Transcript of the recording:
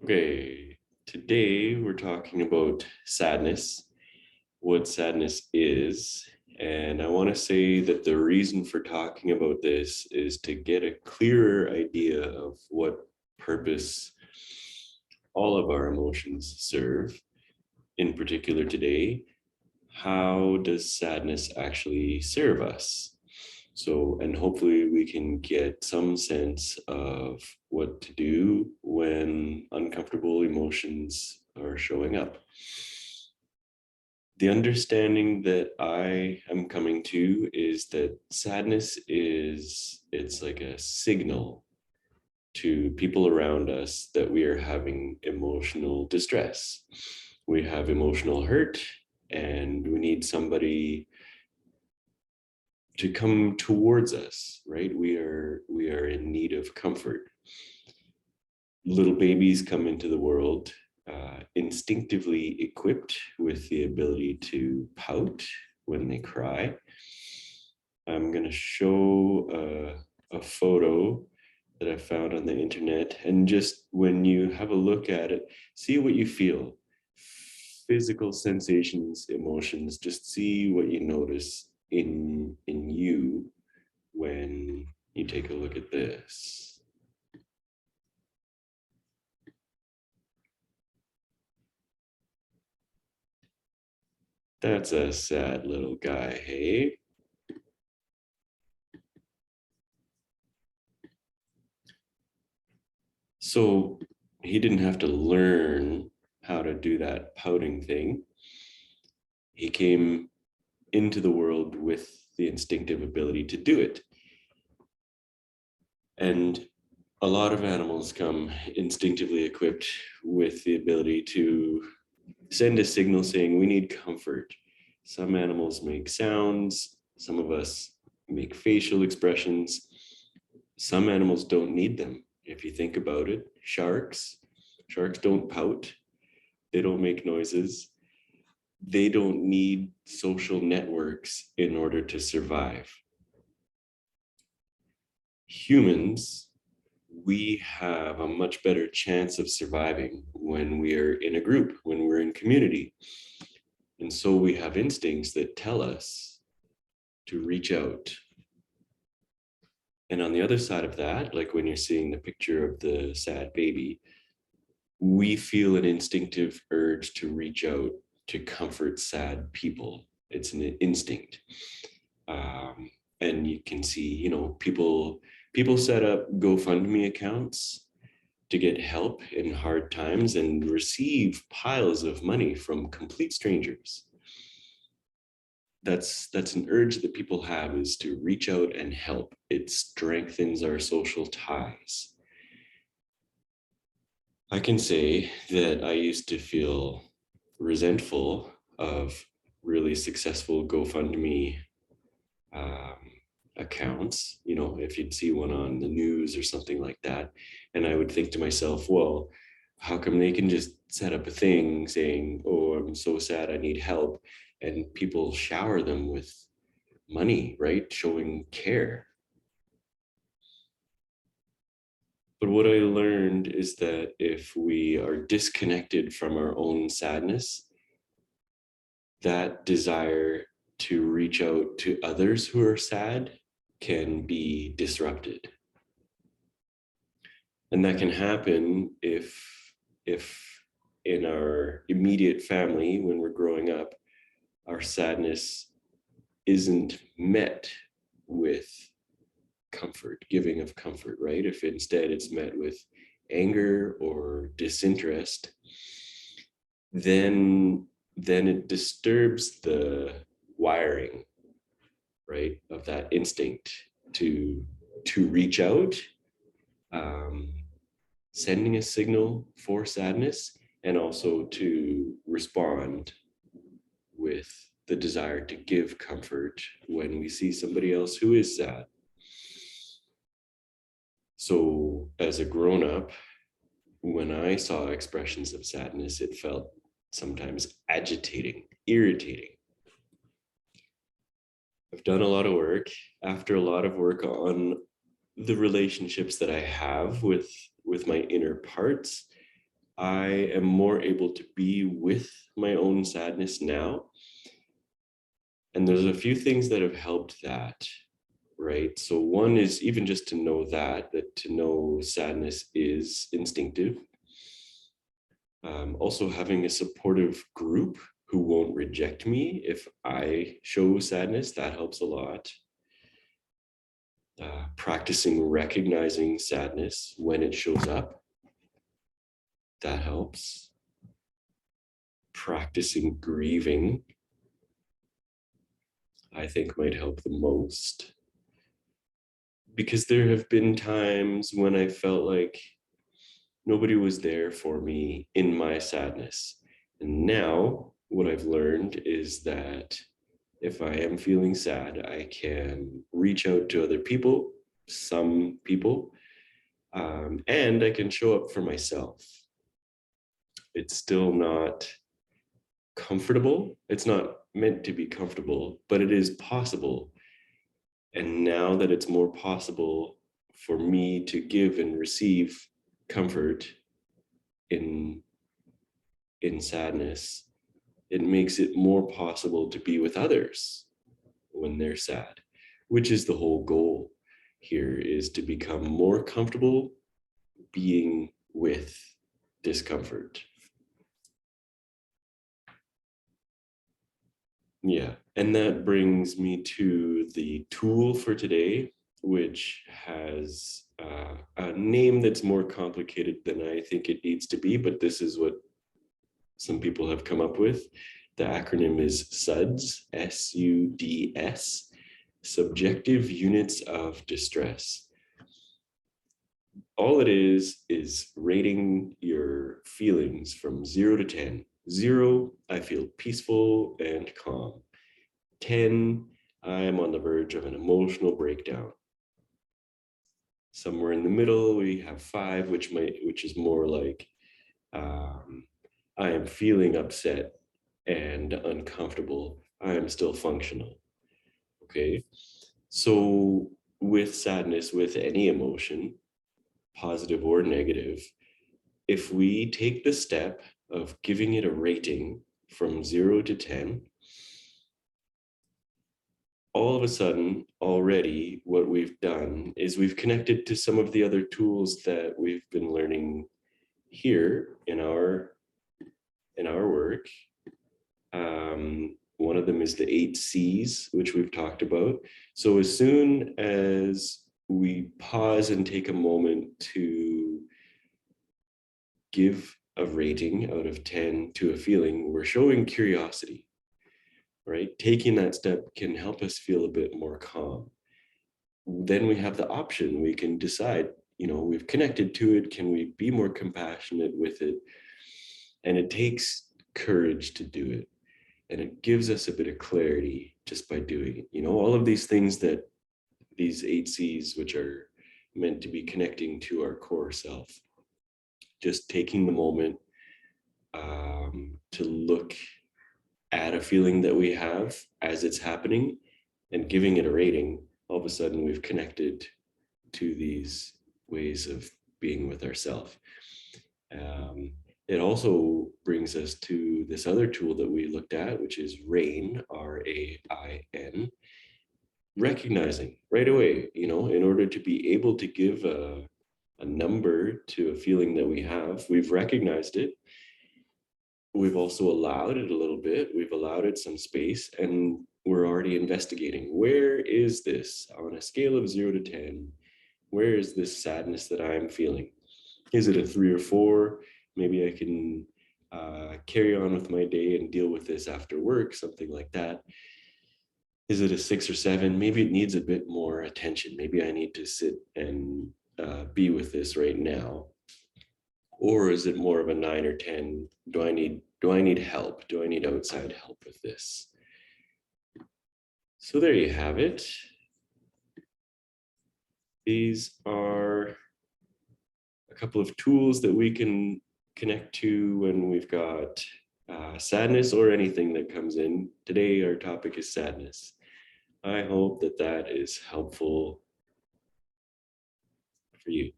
Okay, today we're talking about sadness, what sadness is. And I want to say that the reason for talking about this is to get a clearer idea of what purpose all of our emotions serve. In particular, today, how does sadness actually serve us? So, and hopefully we can get some sense of what to do when uncomfortable emotions are showing up. The understanding that I am coming to is that sadness it's like a signal to people around us that we are having emotional distress. We have emotional hurt and we need somebody to come towards us, right? We are in need of comfort. Little babies come into the world instinctively equipped with the ability to pout when they cry. I'm going to show a photo that I found on the internet, and just when you have a look at it, see what you feel. Physical sensations, emotions, just see what you notice in you when you take a look at this. That's a sad little guy, hey? So he didn't have to learn how to do that pouting thing. He came into the world with the instinctive ability to do it. And a lot of animals come instinctively equipped with the ability to send a signal saying we need comfort. Some animals make sounds, some of us make facial expressions. Some animals don't need them. If you think about it, sharks don't pout, they don't make noises, they don't need social networks in order to survive. Humans, we have a much better chance of surviving when we are in a group, when we're in community. And so we have instincts that tell us to reach out. And on the other side of that, like when you're seeing the picture of the sad baby, we feel an instinctive urge to reach out to comfort sad people. It's an instinct. And you can see, people set up GoFundMe accounts to get help in hard times and receive piles of money from complete strangers. That's an urge that people have, is to reach out and help. It strengthens our social ties. I can say that I used to feel resentful of really successful GoFundMe um, accounts, if you'd see one on the news or something like that. And I would think to myself, well, how come they can just set up a thing saying, oh, I'm so sad, I need help, and people shower them with money, right? Showing care. But what I learned is that if we are disconnected from our own sadness, that desire to reach out to others who are sad can be disrupted. And that can happen if in our immediate family, when we're growing up, our sadness isn't met with comfort, giving of comfort, right? If instead it's met with anger or disinterest, then it disturbs the wiring, right, of that instinct to reach out, um, sending a signal for sadness, and also to respond with the desire to give comfort when we see somebody else who is sad. So as a grown-up, when I saw expressions of sadness, it felt sometimes agitating, irritating. I've done a lot of work. After a lot of work on the relationships that I have with my inner parts, I am more able to be with my own sadness now. And there's a few things that have helped that, right? So one is even just to know that to know sadness is instinctive. Also having a supportive group who won't reject me if I show sadness, that helps a lot. Practicing recognizing sadness when it shows up, that helps. Practicing grieving, I think might help the most. Because there have been times when I felt like nobody was there for me in my sadness. And now what I've learned is that if I am feeling sad, I can reach out to other people, some people, and I can show up for myself. It's still not comfortable. It's not meant to be comfortable, but it is possible. And now that it's more possible for me to give and receive comfort in sadness, it makes it more possible to be with others when they're sad, which is the whole goal here, is to become more comfortable being with discomfort. Yeah, and that brings me to the tool for today, which has a name that's more complicated than I think it needs to be, but this is what some people have come up with. The acronym is SUDS, S-U-D-S, Subjective Units of Distress. All it is rating your feelings from 0 to 10. 0, I feel peaceful and calm. 10, I am on the verge of an emotional breakdown. Somewhere in the middle, we have 5, which is more like I am feeling upset and uncomfortable. I am still functional. Okay, so with sadness, with any emotion, positive or negative, if we take the step of giving it a rating from 0 to 10, all of a sudden, already what we've done is we've connected to some of the other tools that we've been learning here in our work. One of them is the 8 C's, which we've talked about. So as soon as we pause and take a moment to give a rating out of 10 to a feeling, we're showing curiosity, right? Taking that step can help us feel a bit more calm. Then we have the option, we can decide, we've connected to it, can we be more compassionate with it? And it takes courage to do it. And it gives us a bit of clarity just by doing it. All of these things that these 8 C's, which are meant to be connecting to our core self, just taking the moment to look at a feeling that we have as it's happening and giving it a rating, all of a sudden we've connected to these ways of being with ourselves. It also brings us to this other tool that we looked at, which is RAIN, R-A-I-N, recognizing right away, in order to be able to give a number to a feeling that we have, we've recognized it. We've also allowed it a little bit. We've allowed it some space, and we're already investigating. Where is this on a scale of 0 to 10? Where is this sadness that I'm feeling? Is it a 3 or 4? Maybe I can carry on with my day and deal with this after work, something like that. Is it a 6 or 7? Maybe it needs a bit more attention. Maybe I need to sit and be with this right now. Or is it more of a 9 or 10? Do I need help? Do I need outside help with this? So there you have it. These are a couple of tools that we can connect to when we've got sadness or anything that comes in. Today, our topic is sadness. I hope that is helpful for you.